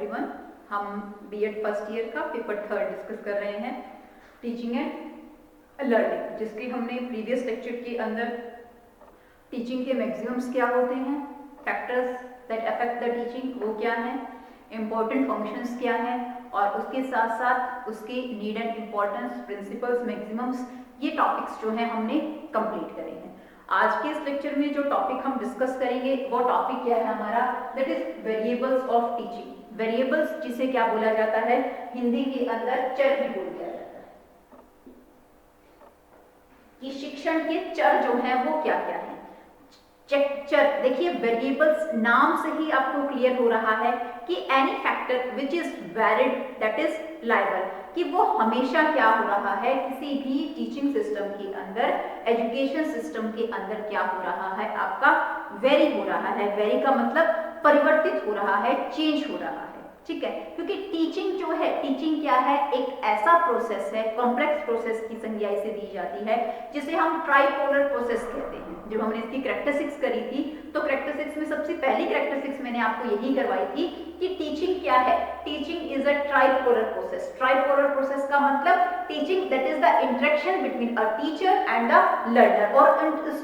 Everyone. हम BEd first year का paper 3 discuss कर रहे हैं, टीचिंग एंड लर्निंग, जिसके हमने प्रीवियस लेक्चर के अंदर टीचिंग के मैक्सिमम्स क्या होते हैं, factors that affect the teaching वो क्या है, इम्पोर्टेंट फंक्शंस क्या है, और उसके साथ साथ उसके need and importance, principles, maximums, ये टॉपिक्स जो हैं हमने कंप्लीट करे हैं। आज के इस लेक्चर में जो टॉपिक हम डिस्कस करेंगे वो टॉपिक क्या है हमारा, that is variables of teaching. Variables जिसे क्या बोला जाता है, हिंदी के अंदर चर भी बोल दिया जाता है कि शिक्षण के चर जो हैं वो क्या क्या है। चर देखिए, वेरिएबल्स नाम से ही आपको क्लियर हो रहा है कि any factor which is valid that is liable, कि वो हमेशा क्या हो रहा है, किसी भी टीचिंग सिस्टम के अंदर, एजुकेशन सिस्टम के अंदर क्या हो रहा है, आपका वेरी हो रहा है। वेरी का मतलब परिवर्तित हो रहा है, चेंज हो रहा है, ठीक है। क्योंकि टीचिंग जो है, टीचिंग क्या है, एक ऐसा प्रोसेस है, कॉम्प्लेक्स प्रोसेस की संज्ञा इसे दी जाती है, जिसे हम ट्राइपोलर प्रोसेस कहते हैं। जब हमने इसकी कैरेक्टरिस्टिक्स करी थी तो कैरेक्टरिस्टिक्स में सबसे पहली कैरेक्टरिस्टिक्स मैंने आपको यही करवाई थी कि टीचिंग क्या है, teaching is a tripolar process. Tripolar process का मतलब teaching that is the interaction between a teacher and a learner, और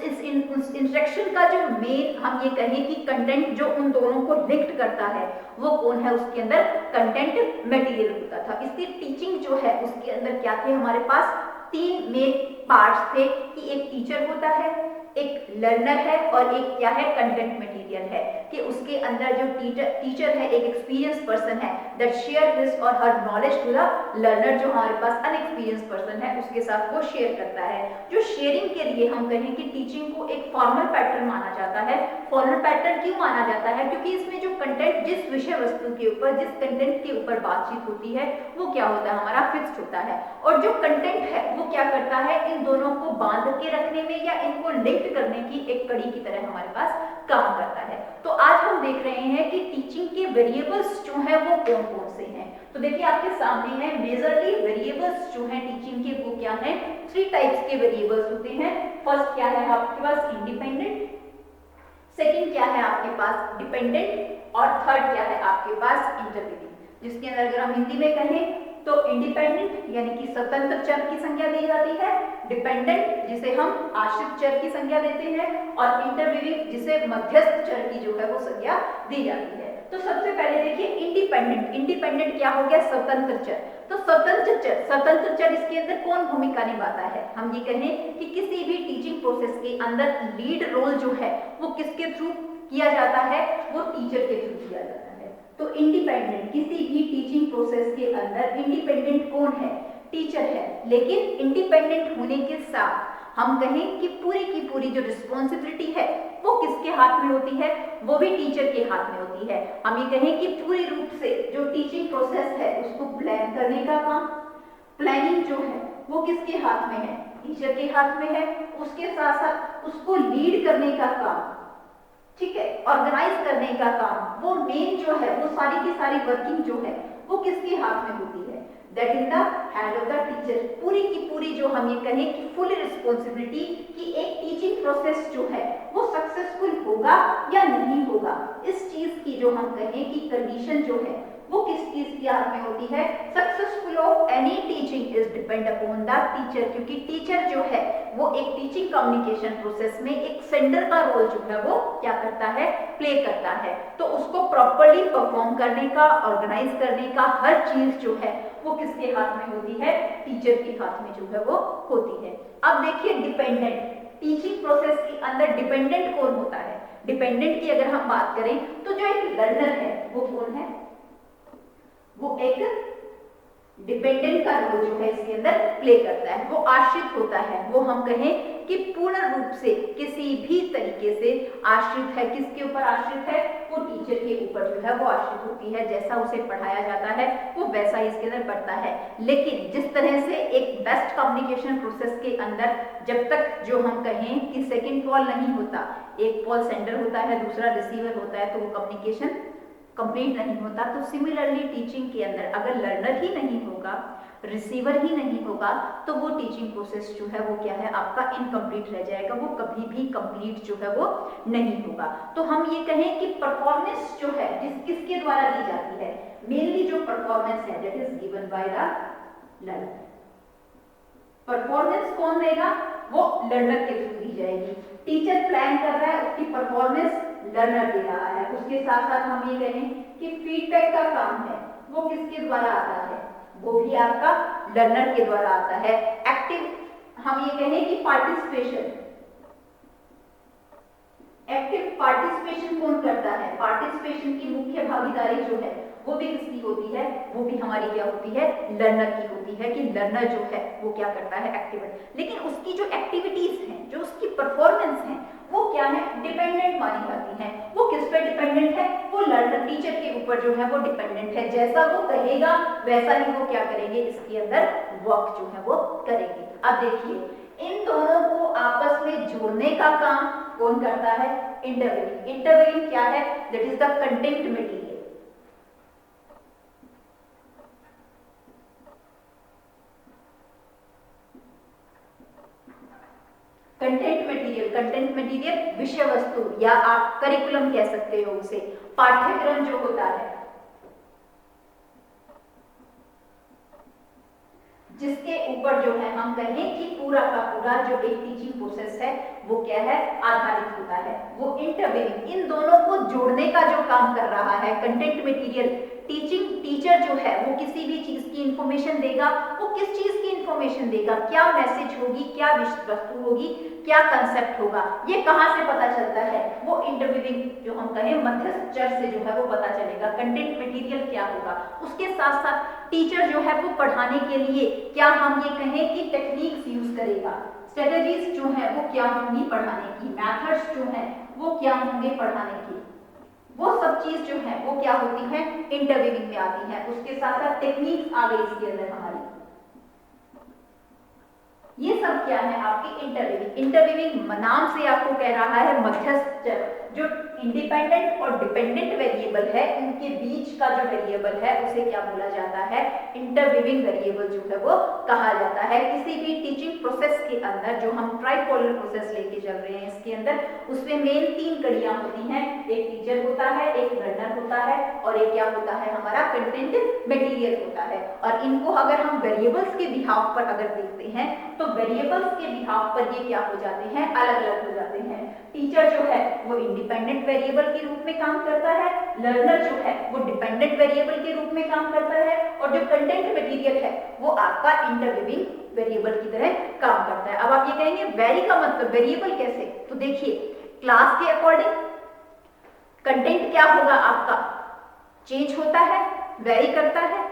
इस इंटरेक्शन का जो मेन हम ये कहें कि कंटेंट जो उन दोनों को लिंक्ड करता है वो कौन है, उसके अंदर कंटेंट मटेरियल होता था। इसलिए टीचिंग जो है उसके अंदर क्या थे हमारे पास, 3 मेन पार्ट्स थे कि एक टीचर होता है, एक लर्नर है, और एक क्या है, कंटेंट मटेरियल है। कि उसके अंदर जो टीचर है एक एक्सपीरियंस पर्सन है दैट शेयर हिज और हर नॉलेज टू द लर्नर, जो हमारे पास अनएक्सपीरियंस पर्सन है उसके साथ वो शेयर करता है। जो शेयरिंग के लिए हम कहें कि टीचिंग को एक फॉर्मल पैटर्न माना जाता है। फॉर्मल पैटर्न क्यों माना जाता है, क्योंकि इसमें जो कंटेंट, जिस विषय वस्तु के ऊपर, जिस कंटेंट के ऊपर बातचीत होती है वो क्या होता है, हमारा फिक्स्ड होता है, और जो कंटेंट है वो क्या करता है, इन दोनों को बांध के रखने में या इनको लिंक्ड करने की एक कड़ी की तरह हमारे पास काम करता है। तो आज हम देख रहे हैं कि टीचिंग के वेरिएबल्स जो हैं वो कौन कौन से हैं। तो देखिए आपके सामने है, मेजरली वेरिएबल्स जो हैं टीचिंग के वो क्या हैं, 3 टाइप्स के वेरिएबल्स होते हैं। फर्स्ट क्या है आपके पास, इंडिपेंडेंट, सेकंड क्या है आपके पास, डिपेंडेंट, और थर्ड क्या है आपके पास, इंटरमीडिएट। जिसके अंदर अगर हम हिंदी में कहें तो इंडिपेंडेंट यानी कि स्वतंत्र चर की संज्ञा दी जाती है, डिपेंडेंट जिसे हम आश्रित चर की संज्ञा देते हैं, और इंटरमीडिएट जिसे मध्यस्थ चर की जो है वो संज्ञा दी जाती है। तो सबसे पहले देखिए इंडिपेंडेंट। इंडिपेंडेंट क्या हो गया, स्वतंत्र चर। तो स्वतंत्र चर इसके अंदर कौन भूमिका निभाता है, हम ये कहें कि किसी भी टीचिंग प्रोसेस के अंदर लीड रोल जो है वो किसके थ्रू किया जाता है, वो टीचर के थ्रू किया जाता है। तो इंडिपेंडेंट, किसी भी टीचिंग प्रोसेस के अंदर इंडिपेंडेंट कौन है, टीचर है। लेकिन इंडिपेंडेंट होने के साथ हम कहें कि पूरी की पूरी जो रिस्पॉन्सिबिलिटी है वो किसके हाथ में होती है, वो भी टीचर के हाथ में होती है। हम ये कहें कि पूरी रूप से जो टीचिंग प्रोसेस है उसको प्लान करने का काम, प्लानिंग जो है वो किसके हाथ में है, टीचर के हाथ में है। उसके साथ साथ उसको लीड करने का काम, ठीक है, ऑर्गेनाइज करने का काम, वो मेन जो है, वो सारी की सारी वर्किंग जो है वो किसके हाथ में होती है, that is the hand of the teacher. पूरी की पूरी जो हम ये कहें कि फुल रिस्पॉन्सिबिलिटी कि एक टीचिंग प्रोसेस जो है वो सक्सेसफुल होगा या नहीं होगा, इस चीज की जो हम कहें कि कंडीशन जो है वो किस चीज के हाथ में होती है, successful of any teaching is depend upon the teacher. क्योंकि टीचर जो है वो एक टीचिंग कम्युनिकेशन प्रोसेस में एक सेंडर का रोल जो है वो क्या करता है, प्ले करता है। तो उसको प्रॉपर्ली परफॉर्म करने का, ऑर्गेनाइज करने का हर चीज जो है वो किसके हाथ में होती है, टीचर के हाथ में जो है वो होती है। अब देखिए डिपेंडेंट, टीचिंग प्रोसेस के अंदर डिपेंडेंट कौन होता है। डिपेंडेंट की अगर हम बात करें तो जो एक लर्नर है वो कौन है, वो एक डिपेंडेंट का रोल जो है इसके अंदर प्ले करता है, वो आश्रित होता है। वो हम कहें कि पूर्ण रूप से किसी भी तरीके से आश्रित है। किसके ऊपर आश्रित है, वो टीचर के ऊपर जो है वो आश्रित होती है। जैसा उसे पढ़ाया जाता है वो वैसा ही इसके अंदर पढ़ता है। लेकिन जिस तरह से एक बेस्ट कम्युनिकेशन प्रोसेस के अंदर जब तक जो हम कहें कि सेकेंड पॉल नहीं होता, एक पॉल सेंडर होता है, दूसरा रिसीवर होता है, तो वो कम्युनिकेशन कंप्लीट नहीं होता। तो सिमिलरली टीचिंग के अंदर अगर लर्नर ही नहीं होगा, रिसीवर ही नहीं होगा, तो वो टीचिंग प्रोसेस जो है वो क्या है, आपका इनकम्प्लीट रह जाएगा, वो कभी भी कंप्लीट जो है वो नहीं होगा। तो हम ये कहें कि परफॉर्मेंस जो है किसके द्वारा दी जाती है, मेनली जो परफॉर्मेंस है that is given by the learner. Performance कौन देगा, वो लर्नर के थ्रू दी जाएगी। टीचर प्लान कर रहा है, उसकी परफॉर्मेंस लर्नर दे रहा है। उसके साथ साथ हम ये कहें कि फीडबैक का काम है वो किसके द्वारा आता है, वो भी आपका लर्नर के द्वारा आता है। एक्टिव हम ये कहें कि पार्टिसिपेशन, एक्टिव पार्टिसिपेशन कौन करता है, पार्टिसिपेशन की मुख्य भागीदारी जो है वो भी किसकी होती है, वो भी हमारी क्या होती है, लर्नर की होती है। कि लर्नर जो है वो क्या करता है, एक्टिविटी, लेकिन उसकी जो एक्टिविटीज हैं, जो उसकी परफॉर्मेंस है, वो क्या है, डिपेंडेंट मानी जाती है। वो किस पे डिपेंडेंट है, वो लर्नर टीचर के ऊपर जो है वो डिपेंडेंट है। जैसा वो कहेगा वैसा ही वो क्या करेंगे, इसके अंदर वर्क जो है वो करेंगे। अब देखिए इन दोनों को आपस में जोड़ने का काम कौन करता है, इंटरवीनिंग। इंटरवीनिंग क्या है, that is the content material. Content material विषय वस्तु या आप करिकुलम कह सकते हो उसे, पाठ्यक्रम जो होता है, जिसके ऊपर जो है हम कहें कि पूरा का पूरा जो एक टीचिंग प्रोसेस है वो क्या है, आधारित होता है, वो इंटरवीनिंग। इन दोनों को जोड़ने का जो काम कर रहा है कंटेंट मटेरियल। टीचर जो है वो किसी भी चीज की इंफॉर्मेशन देगा, वो किस चीज की इंफॉर्मेशन देगा, क्या मैसेज होगी, क्या वस्तु होगी, क्या कंसेप्ट होगा, ये कहां से पता चलता है, वो इंटरव्यूइंग जो हम कहें मध्यस्थ चर से जो है वो पता चलेगा कंटेंट मटेरियल क्या होगा। उसके साथ साथ टीचर जो है वो पढ़ाने के लिए क्या हम ये कहें कि टेक्निक्स यूज करेगा, स्ट्रेटेजीज जो है वो क्या होंगी पढ़ाने की, मेथड्स जो है वो क्या होंगे पढ़ाने की, वो सब चीज जो है वो क्या होती है, इंटरव्यूइंग में आती है। उसके साथ साथ टेक्निक्स आ गई इसके अंदर हमारी, ये सब क्या है आपकी इंटरव्यूइंग। इंटरव्यूइंग नाम से आपको कह रहा है मध्यस्थ जो इंडिपेंडेंट और डिपेंडेंट वेरिएबल है उनके बीच का जो वेरिएबल है उसे क्या बोला जाता है, इंटरव्यूइंग वेरिएबल जो है वो कहा जाता है। किसी भी टीचिंग प्रोसेस के अंदर जो हम ट्राइपोलर प्रोसेस लेके चल रहे हैं इसके अंदर, उसमें मेन 3 कड़ियां होती हैं, एक टीचर होता है, एक लर्नर होता है और एक क्या होता है हमारा कंटेंट मटेरियल होता है। और इनको अगर हम वेरिएबल्स के बिहाफ पर अगर देखते हैं तो वेरिएबल्स के बिहाफ पर ये क्या हो जाते हैं, अलग अलग हो जाते हैं। टीचर जो है वो इंडिपेंडेंट वेरिएबल के रूप में काम करता है, लर्नर जो है वो डिपेंडेंट वेरिएबल के रूप में काम करता है और जो कंटेंट मटेरियल है वो आपका इंटरव्यूइंग वेरिएबल की तरह काम करता है। अब आप ये कहेंगे वेरी का मतलब वेरिएबल कैसे, तो देखिए क्लास के अकॉर्डिंग कंटेंट क्या होगा आपका, चेंज होता है, वेरी करता है।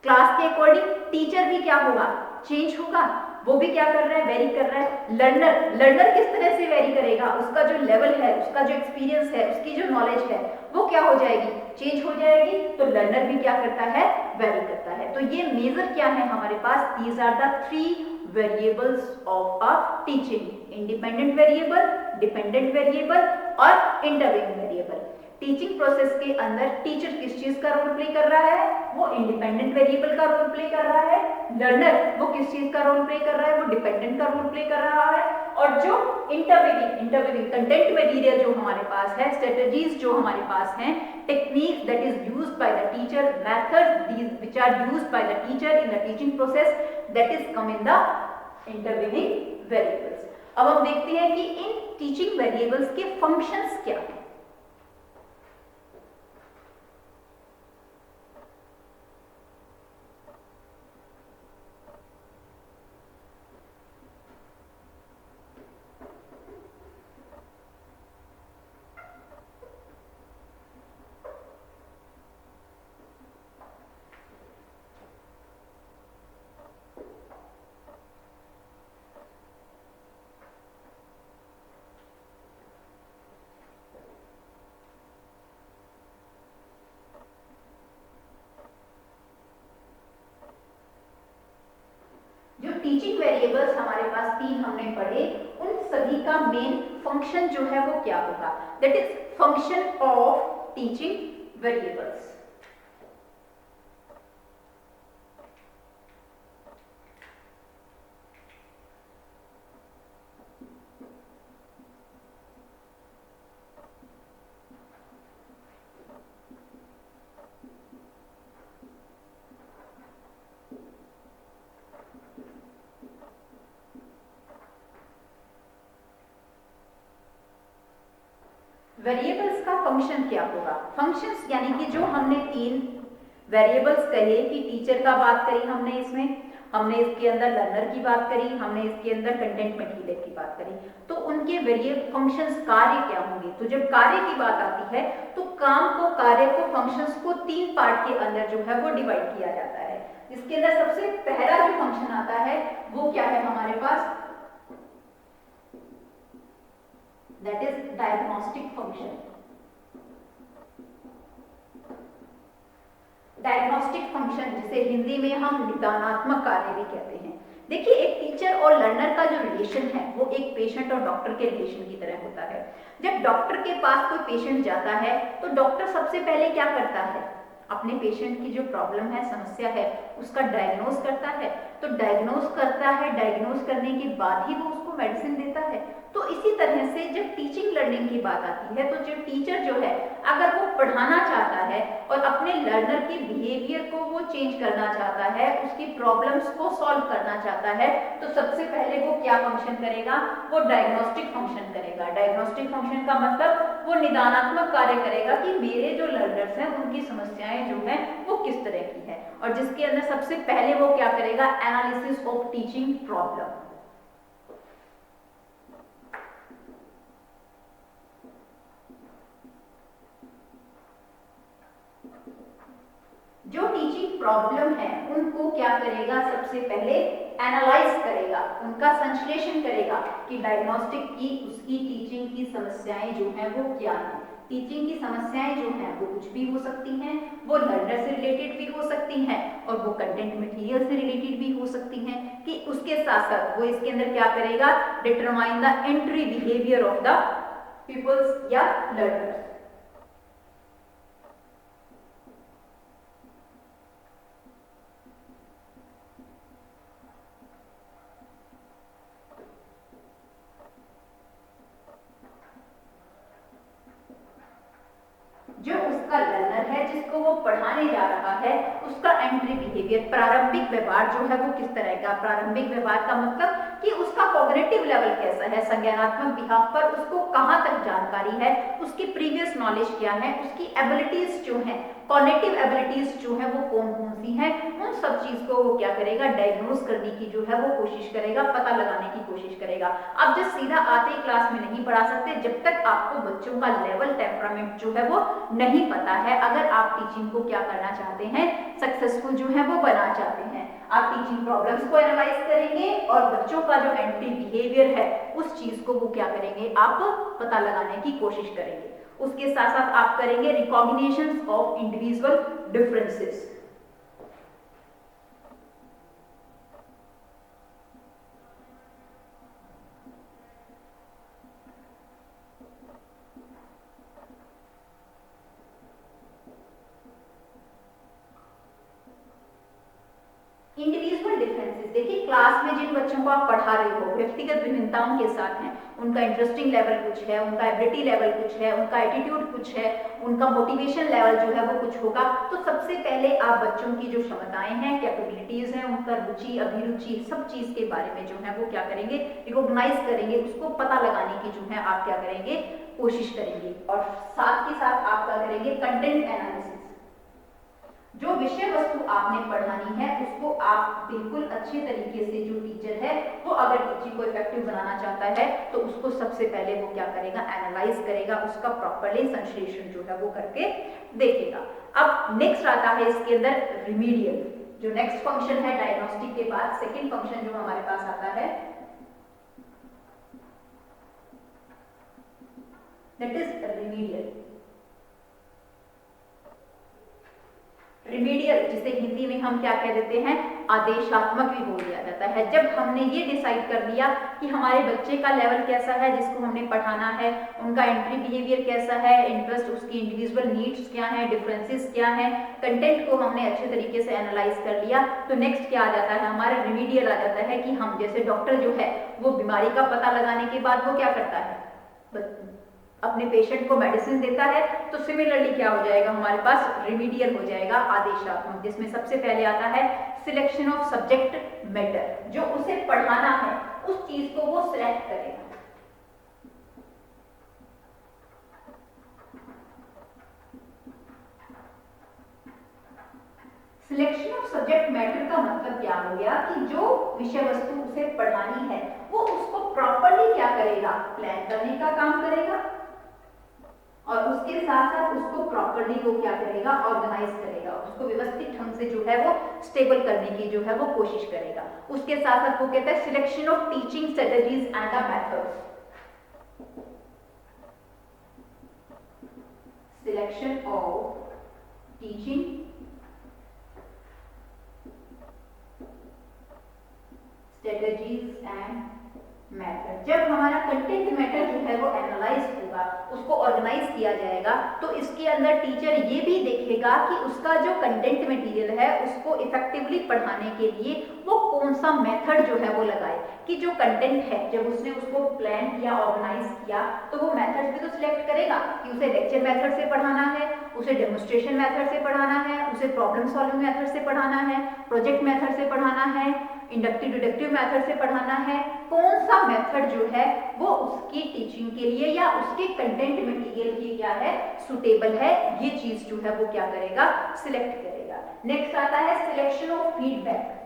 क्लास के अकॉर्डिंग टीचर भी क्या होगा, चेंज होगा, वो भी क्या कर रहा है, वेरी कर रहा है। लर्नर किस तरह से वेरी करेगा, उसका जो लेवल है, उसका जो एक्सपीरियंस है, उसकी जो नॉलेज है वो क्या हो जाएगी, चेंज हो जाएगी। तो लर्नर भी क्या करता है, वेरी करता है। तो ये मेजर क्या है हमारे पास, these are the 3 variables of a teaching, independent variable, dependent variable और इंटरव्यूइंग वेरिएबल। टीचिंग प्रोसेस के अंदर टीचर किस चीज का रोल प्ले कर रहा है, वो इंडिपेंडेंट वेरिएबल का रोल प्ले कर रहा है। लर्नर वो किस चीज का रोल प्ले कर रहा है, वो डिपेंडेंट का रोल प्ले कर रहा है। और जो इंटरव्यूइंग कंटेंट मटेरियल जो हमारे पास है, स्ट्रेटजीज जो हमारे पास हैं, techniques that is used by the teacher, methods these which are used by the teacher in the teaching process, that is come in the interviewing variables. अब हम देखते हैं कि इन टीचिंग वेरिएबल्स के फंक्शंस क्या हैं। टीचिंग वेरिएबल्स हमारे पास 3 हमने पढ़े, उन सभी का मेन फंक्शन जो है वो क्या होगा, that is function of teaching variables. Variables का फंक्शन क्या होगा? फंक्शंस यानी कि जो हमने 3 वेरिएबल्स कहे कि टीचर का बात करी हमने इसके अंदर लर्नर की बात करी, हमने इसके अंदर कंटेंट मटेरियल की बात करी, तो उनके वेरिएबल फंक्शंस कार्य क्या होंगे? तो जब कार्य की बात आती है तो कार्य को फंक्शंस को 3 पार्ट के अंदर जो है वो डिवाइड किया जाता है। इसके अंदर सबसे पहला जो फंक्शन आता है वो क्या है हमारे पास? That is diagnostic function. Diagnostic function जिसे हिंदी में हम निदानात्मक कार्य भी कहते हैं। देखिए, एक टीचर और लर्नर का जो रिलेशन है वो एक पेशेंट और डॉक्टर के रिलेशन की तरह होता है। जब डॉक्टर के पास कोई पेशेंट जाता है तो डॉक्टर सबसे पहले क्या करता है? अपने पेशेंट की जो प्रॉब्लम है, समस्या है, उसका डायग्नोस करता है। तो डायग्नोस करने के बाद ही वो उसको मेडिसिन देता है। तो इसी तरह से जब टीचिंग लर्निंग की बात आती है तो जो टीचर जो है अगर वो पढ़ाना चाहता है और अपने लर्नर की बिहेवियर को वो चेंज करना चाहता है, उसकी प्रॉब्लम्स को सॉल्व करना चाहता है, तो सबसे पहले वो क्या फंक्शन करेगा? वो डायग्नोस्टिक फंक्शन करेगा। डायग्नोस्टिक फंक्शन का मतलब वो निदानात्मक कार्य करेगा कि मेरे जो लर्नर्स हैं उनकी समस्याएं जो है वो किस तरह की है, और जिसके अंदर सबसे पहले वो क्या करेगा? Analysis of teaching problem. जो टीचिंग प्रॉब्लम है उनको क्या करेगा? सबसे पहले एनालाइज करेगा, उनका संश्लेषण करेगा कि डायग्नोस्टिक की उसकी टीचिंग की समस्याएं जो हैं वो क्या हैं। टीचिंग की समस्याएं जो हैं वो कुछ भी हो सकती हैं, वो लर्नर से रिलेटेड भी हो सकती हैं और वो कंटेंट मटेरियल से रिलेटेड भी हो सकती हैं। कि उसके साथ साथ वो इसके अंदर क्या करेगा? Determine the entry behaviour of the peoples या लर्नर्स। जो उसका लर्नर है, जिसको वो पढ़ाने जा रहा है, उसका एंट्री बिहेवियर, प्रारंभिक व्यवहार जो है वो किस तरह का? प्रारंभिक व्यवहार का मतलब कि उसका कॉग्निटिव लेवल कैसा है, संज्ञानात्मक बिहाफ पर उसको कहां तक जानकारी है, उसकी प्रीवियस नॉलेज क्या है, उसकी एबिलिटीज जो है, कॉग्निटिव एबिलिटीज जो है वो कौन कौन सी हैं, उन सब चीज को वो क्या करेगा? डायग्नोस करने की जो है वो कोशिश करेगा, पता लगाने की कोशिश करेगा। अब जब सीधा आते ही क्लास में नहीं पढ़ा सकते जब तक आपको बच्चों का लेवल, टेम्परामेंट जो है वो नहीं पता है। अगर आप टीचिंग को क्या करना चाहते हैं? सक्सेसफुल जो है वो बनाना चाहते हैं, आप टीचिंग प्रॉब्लम्स को एनालाइज करेंगे और बच्चों का जो एंट्री बिहेवियर है उस चीज को वो क्या करेंगे? आप पता लगाने की कोशिश करेंगे। उसके साथ साथ आप करेंगे recognition of individual differences. Individual differences, देखिए क्लास में जिन बच्चों को आप पढ़ा रहे हो व्यक्तिगत विभिन्नताओं के साथ हैं, उनका इंटरेस्टिंग लेवल कुछ है, उनका एबिलिटी लेवल कुछ है, उनका एटीट्यूड कुछ है, उनका मोटिवेशन लेवल जो है वो कुछ होगा। तो सबसे पहले आप बच्चों की जो क्षमताएं हैं, कैपेबिलिटीज हैं, उनका रुचि, अभिरुचि, सब चीज के बारे में जो है वो क्या करेंगे? रिकॉग्नाइज करेंगे, उसको पता लगाने की जो है आप क्या करेंगे? कोशिश करेंगे। और साथ ही साथ आप क्या करेंगे? कंटेंट एनालिसिस, जो विषय वस्तु आपने पढ़ानी है उसको आप बिल्कुल अच्छे तरीके से, जो टीचर है वो अगर टीचिंग को इफेक्टिव बनाना चाहता है तो उसको सबसे पहले वो क्या करेगा? एनालाइज करेगा, उसका प्रॉपर्ली संश्लेषण जो है वो करके देखेगा। अब नेक्स्ट आता है इसके अंदर रिमीडियल, जो नेक्स्ट फंक्शन है डायग्नोस्टिक के बाद सेकेंड फंक्शन जो हमारे पास आता है दैट इज रिमीडियल। रिमीडियल जिसे हिंदी में हम क्या कह देते हैं? आदेशात्मक भी बोल दिया जाता है। जब हमने ये डिसाइड कर लिया कि हमारे बच्चे का लेवल कैसा है जिसको हमने पढ़ाना है, उनका एंट्री बिहेवियर कैसा है, इंटरेस्ट, उसकी इंडिविजुअल नीड्स क्या है, डिफरेंसेस क्या है, कंटेंट को हमने अच्छे तरीके से एनालाइज कर लिया, तो नेक्स्ट क्या आ जाता है, हमारा रिमीडियल आ जाता है कि हम जैसे डॉक्टर जो है वो बीमारी का पता लगाने के बाद वो क्या करता है, अपने पेशेंट को मेडिसिन देता है। तो सिमिलरली क्या हो जाएगा, हमारे पास रिमीडियल हो जाएगा आदेशात्मक, जिसमें सबसे पहले आता है सिलेक्शन ऑफ सब्जेक्ट मैटर, जो उसे पढ़ाना है उस चीज को वो सिलेक्ट करेगा। सिलेक्शन ऑफ सब्जेक्ट मैटर का मतलब क्या हो गया कि जो विषय वस्तु उसे पढ़ानी है वो उसको प्रॉपर्ली क्या करेगा, प्लान करने का काम करेगा, और उसके साथ साथ उसको प्रॉपर्ली वो क्या करेगा, ऑर्गेनाइज करेगा, उसको व्यवस्थित ढंग से जो है वो स्टेबल करने की जो है वो कोशिश करेगा। उसके साथ साथ वो कहता है selection of teaching strategies and the methods, selection of teaching strategies and matter. जब हमारा कंटेंट मैटर जो है वो एनालाइज होगा, उसको ऑर्गेनाइज किया जाएगा, तो इसके अंदर टीचर ये भी देखेगा कि उसका जो कंटेंट मटेरियल है उसको इफेक्टिवली पढ़ाने के लिए वो कौन सा मेथड जो है वो लगाए, कि जो कंटेंट है जब उसने उसको प्लान किया, ऑर्गेनाइज किया, तो वो मेथड भी तो सिलेक्ट करेगा कि उसे लेक्चर मेथड से पढ़ाना है, उसे डेमोन्स्ट्रेशन मेथड से पढ़ाना है, उसे प्रॉब्लम सॉल्विंग मेथड से पढ़ाना है, प्रोजेक्ट मेथड से पढ़ाना है, इंडक्टिव डिडक्टिव मेथड से पढ़ाना है, कौन सा मेथड जो है वो उसकी टीचिंग के लिए या उसके कंटेंट मटेरियल के क्या है, सुटेबल है, ये चीज जो है वो क्या करेगा, सिलेक्ट करेगा। नेक्स्ट आता है सिलेक्शन ऑफ फीडबैक।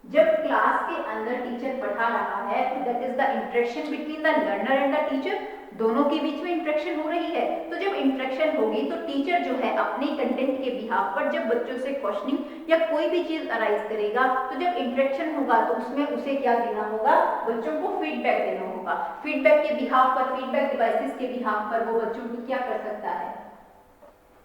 जब क्लास के अंदर टीचर पढ़ा रहा है तो that is the interaction between the learner and the teacher, दोनों के बीच में इंटरेक्शन हो रही है। तो जब इंटरेक्शन होगी तो टीचर जो है अपने कंटेंट के बिहाफ पर जब बच्चों से क्वेश्चनिंग या कोई भी चीज अराइज करेगा, तो जब इंटरेक्शन होगा तो उसमें उसे क्या देना होगा, बच्चों को फीडबैक देना होगा। फीडबैक के बिहाफ पर, फीडबैक डिवाइसेस के बिहाफ पर वो बच्चों की क्या कर सकता है,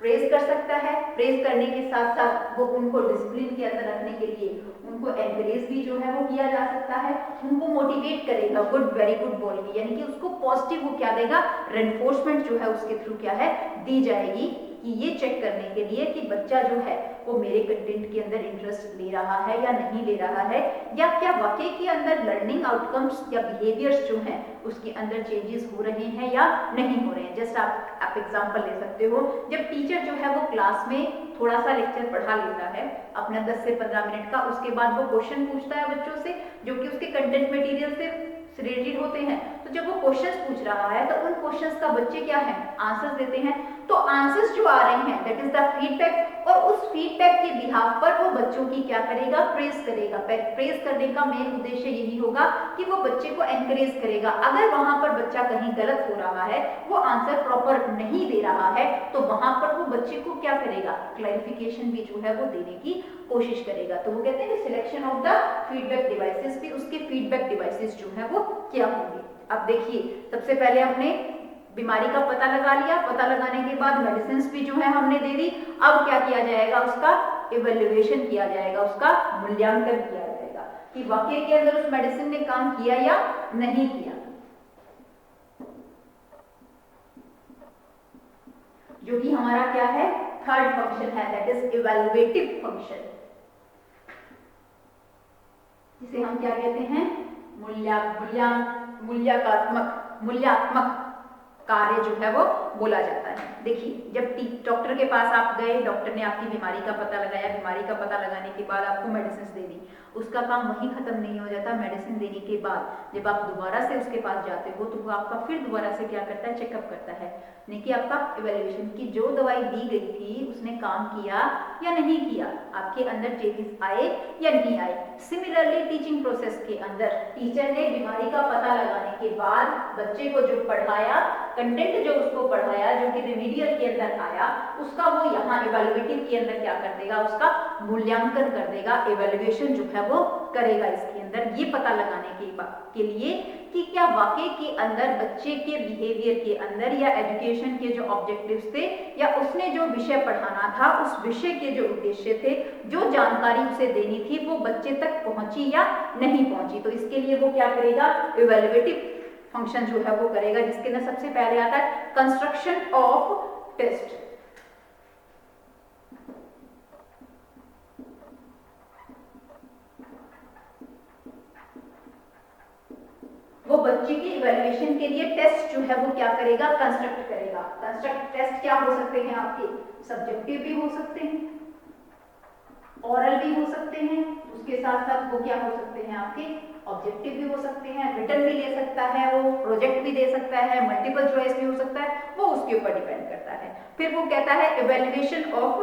प्रेज कर सकता है। प्रेज करने के साथ साथ वो उनको डिसिप्लिन के अंदर रखने के लिए उनको एनकरेज भी जो है वो किया जा सकता है, उनको मोटिवेट करेगा गुड, वेरी गुड बोल के, यानी कि उसको पॉजिटिव वो क्या देगा, रेनफोर्समेंट जो है उसके थ्रू क्या है, दी जाएगी, कि ये चेक करने के लिए कि बच्चा जो है वो मेरे कंटेंट के अंदर इंटरेस्ट ले रहा है या नहीं ले रहा है, या क्या वाकई के अंदर लर्निंग आउटकम्स या बिहेवियर्स जो हैं उसके अंदर चेंजेस हो रहे हैं या नहीं हो रहे हैं। जस्ट आप एग्जांपल ले सकते हो, जब टीचर जो है वो क्लास में थोड़ा सा लेक्चर पढ़ा लेता है अपना 10 से 15 मिनट का, उसके बाद वो क्वेश्चन पूछता है बच्चों से जो कि उसके कंटेंट मटेरियल से रिलेटेड होते हैं, तो जब वो क्वेश्चंस पूछ रहा है तो उन क्वेश्चंस का बच्चे क्या है, आंसर्स देते हैं। तो आंसर्स जो आ रहे हैं दैट इज द फीडबैक, और उस फीडबैक के बिहाफ पर वो बच्चों की क्या करेगा, प्रेज करेगा। प्रेज करने का मेन उद्देश्य यही होगा कि वो बच्चे को एनकरेज करेगा। अगर वहां पर बच्चा कहीं गलत हो रहा है, वो आंसर प्रॉपर नहीं दे रहा है, तो वहां पर वो बच्चे को क्या करेगा, क्लैरिफिकेशन भी जो है वो देने की कोशिश करेगा। तो वो कहते हैं कि selection of the feedback devices भी, उसके फीडबैक डिवाइसेस जो है वो क्या होंगे। अब देखिए, सबसे पहले हमने बीमारी का पता लगा लिया, पता लगाने के बाद मेडिसिन भी जो है हमने दे दी। अब क्या किया जाएगा, उसका इवैल्यूएशन किया जाएगा, उसका मूल्यांकन किया जाएगा कि वाकई के अंदर उस मेडिसिन ने काम किया या नहीं किया, जो कि हमारा क्या है, थर्ड फंक्शन है, दैट इज इवैल्यूएटिव फंक्शन, जिसे हम क्या कहते हैं, मूल्यांकनात्मक कार्य जो है वो बोला जाता है। देखिए, जब डॉक्टर के पास आप गए, डॉक्टर ने आपकी बीमारी का पता लगाया, बीमारी का पता लगाने के बाद आपको मेडिसिन दे दी, उसका काम वहीं खत्म नहीं हो जाता। मेडिसिन देने के बाद जब आप दोबारा से उसके पास जाते हो तो वो आपका फिर दोबारा से क्या करता है, चेकअप करता है, यानी कि आपका इवैल्यूएशन की जो दवाई दी गई थी उसने काम किया या नहीं किया, आपके अंदर चेंजेस आए या नहीं आए। सिमिलरली टीचिंग प्रोसेस के अंदर टीचर ने बीमारी का पता लगाने के बाद बच्चे को जो पढ़ाया, कंटेंट जो उसको पढ़ाया, जो कि रिमीडियल के अंदर आया, उसका वो यहाँ इवैल्यूएटिव के अंदर क्या कर देगा, उसका मूल्यांकन कर देगा, इवैल्यूएशन जो है वो करेगा इसके अंदर, ये पता लगाने के लिए कि क्या वाकई के अंदर बच्चे के बिहेवियर के अंदर या एजुकेशन के जो ऑब्जेक्टिव्स थे या उसने जो विषय पढ़ाना था उस विषय के जो उद्देश्य थे, जो जानकारी उसे देनी थी, वो बच्चे तक पहुंची या नहीं पहुंची। तो इसके लिए वो क्या करेगा, इवैल्यूएटिव फंक्शन जो है वो करेगा, जिसके अंदर सबसे पहले आता है कंस्ट्रक्शन ऑफ टेस्ट। वो बच्चे की इवैल्यूएशन के लिए टेस्ट जो है वो क्या करेगा, कंस्ट्रक्ट करेगा। कंस्ट्रक्ट टेस्ट क्या हो सकते हैं आपके, सब्जेक्टिव भी हो सकते हैं, ओरल भी हो सकते हैं, उसके साथ साथ वो क्या हो सकते हैं आपके ऑब्जेक्टिव भी हो सकते हैं, रिटन भी ले सकता है, वो प्रोजेक्ट भी दे सकता है, मल्टीपल चॉइस भी हो सकता है, वो उसके ऊपर डिपेंड करता है। फिर वो कहता है evaluation of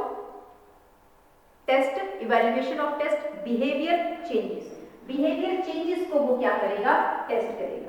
test, evaluation of test behaviour changes. Behaviour changes को वो क्या करेगा, टेस्ट करेगा।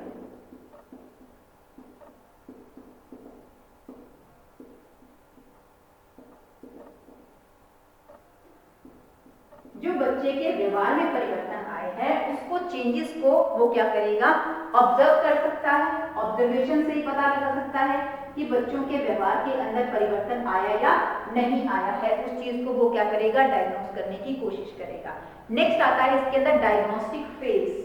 जो बच्चे के व्यवहार में परिवर्तन आए हैं उसको, चेंजेस को वो क्या करेगा, ऑब्जर्व कर सकता है। ऑब्जर्वेशन से ही पता लगा सकता है कि बच्चों के व्यवहार के अंदर परिवर्तन आया या नहीं आया है। उस चीज को वो क्या करेगा, डायग्नोस करने की कोशिश करेगा। नेक्स्ट आता है इसके अंदर डायग्नोस्टिक फेज।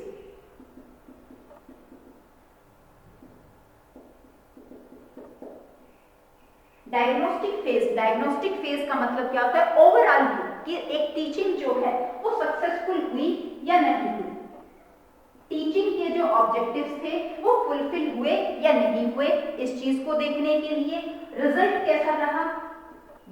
डायग्नोस्टिक फेज का मतलब क्या होता है, ओवरऑल व्यू कि एक टीचिंग जो है वो सक्सेसफुल हुई या नहीं हुई, टीचिंग के जो ऑब्जेक्टिव्स थे वो फुलफिल हुए या नहीं हुए, इस चीज को देखने के लिए रिजल्ट कैसा रहा,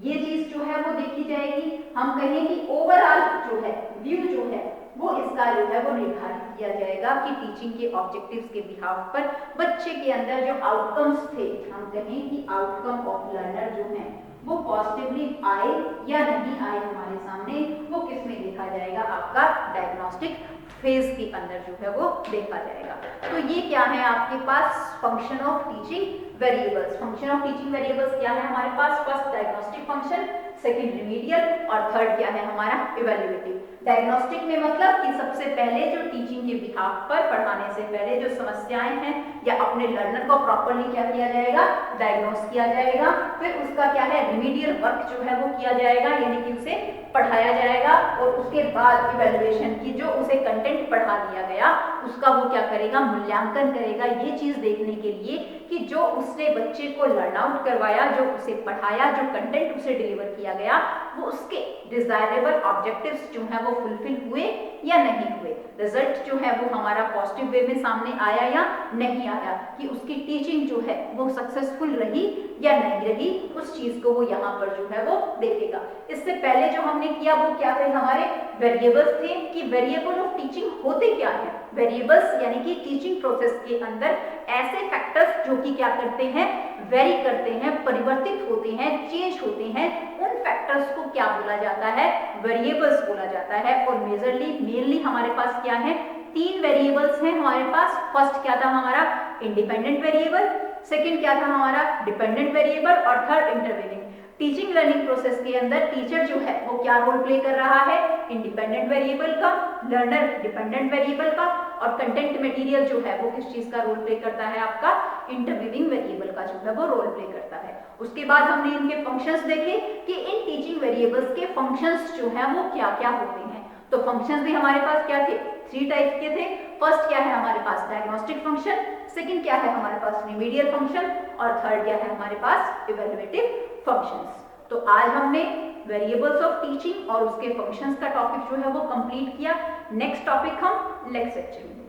ये चीज जो है वो देखी जाएगी। हम कहें कि ओवरऑल जो है व्यू जो है वो इसका जो है वो निर्धारित किया जाएगा कि टीचिंग के ऑब्जेक्टिव्स के बिहाफ पर बच्चे के अंदर जो आउटकम्स थे, हम कहें कि आउटकम ऑफ लर्नर जो है वो पॉजिटिवली आए या नहीं आए हमारे सामने, वो किस में देखा जाएगा, आपका डायग्नोस्टिक फेज के अंदर जो है वो देखा जाएगा। तो ये क्या है आपके पास, function of teaching variables. Function of teaching variables क्या है हमारे पास, first diagnostic function, second remedial और थर्ड क्या है हमारा इवैल्यूएटिव। डायग्नोस्टिक में मतलब कि सबसे पहले जो टीचिंग के बिहाफ पर पढ़ाने से पहले जो समस्याएं हैं या अपने लर्नर को प्रॉपर्ली क्या किया जाएगा, डायग्नोस किया जाएगा। फिर उसका क्या है, रिमीडियल वर्क जो है वो किया जाएगा, यानी कि उसे पढ़ाया जाएगा और उसके बाद इवैल्यूएशन की जो उसे कंटेंट पढ़ा दिया गया उसका वो क्या करेगा, मूल्यांकन करेगा, ये चीज देखने के लिए कि जो उसने बच्चे को लर्न आउट करवाया, जो उसे पढ़ाया, जो कंटेंट उसे डिलीवर किया गया, वो उसके डिजायरेबल ऑब्जेक्टिव्स जो है वो फुलफिल हुए या नहीं हुए, रिजल्ट जो है वो हमारा पॉजिटिव वे में सामने आया या नहीं आया, कि उसकी टीचिंग जो है वो सक्सेसफुल रही या नहीं रही, उस चीज को वो यहाँ पर जो है वो देखेगा। इससे पहले जो हमने किया वो क्या थे, हमारे वेरिएबल्स थे कि वेरिएबल ऑफ टीचिंग होते क्या है। वेरिएबल्स यानी कि टीचिंग प्रोसेस के अंदर ऐसे फैक्टर्स जो कि क्या करते हैं, वेरी करते हैं, परिवर्तित होते हैं, चेंज होते हैं, उन फैक्टर्स को क्या बोला जाता है, वेरिएबल्स बोला जाता है। और मेनली हमारे पास क्या है, तीन वेरिएबल्स हैं हमारे पास। फर्स्ट क्या था हमारा, इंडिपेंडेंट वेरिएबल, सेकंड क्या था हमारा, डिपेंडेंट वेरिएबल और third intervening. Teaching learning process के अंदर टीचर जो है वो क्या रोल प्ले कर रहा है, इंडिपेंडेंट वेरिएबल का, लर्नर डिपेंडेंट वेरिएबल का, और कंटेंट मटेरियल जो है वो किस चीज का रोल प्ले करता है, आपका इंटरवीविंग वेरिएबल का जो है वो रोल प्ले करता है। उसके बाद हमने इनके फंक्शंस देखे कि इन टीचिंग वेरिएबल्स के फंक्शंस जो है वो क्या क्या होते हैं। तो फंक्शंस भी हमारे पास क्या थे, 3 टाइप के थे। फर्स्ट क्या है हमारे पास, डायग्नोस्टिक फंक्शन, सेकंड क्या है हमारे पास, रिमीडियल फंक्शन, और थर्ड क्या है हमारे पास, इवैल्यूएटिव फंक्शंस। तो आज हमने वेरिएबल्स ऑफ टीचिंग और उसके फंक्शंस का टॉपिक जो है वो कंप्लीट किया। नेक्स्ट टॉपिक हम नेक्स्ट सेक्शन में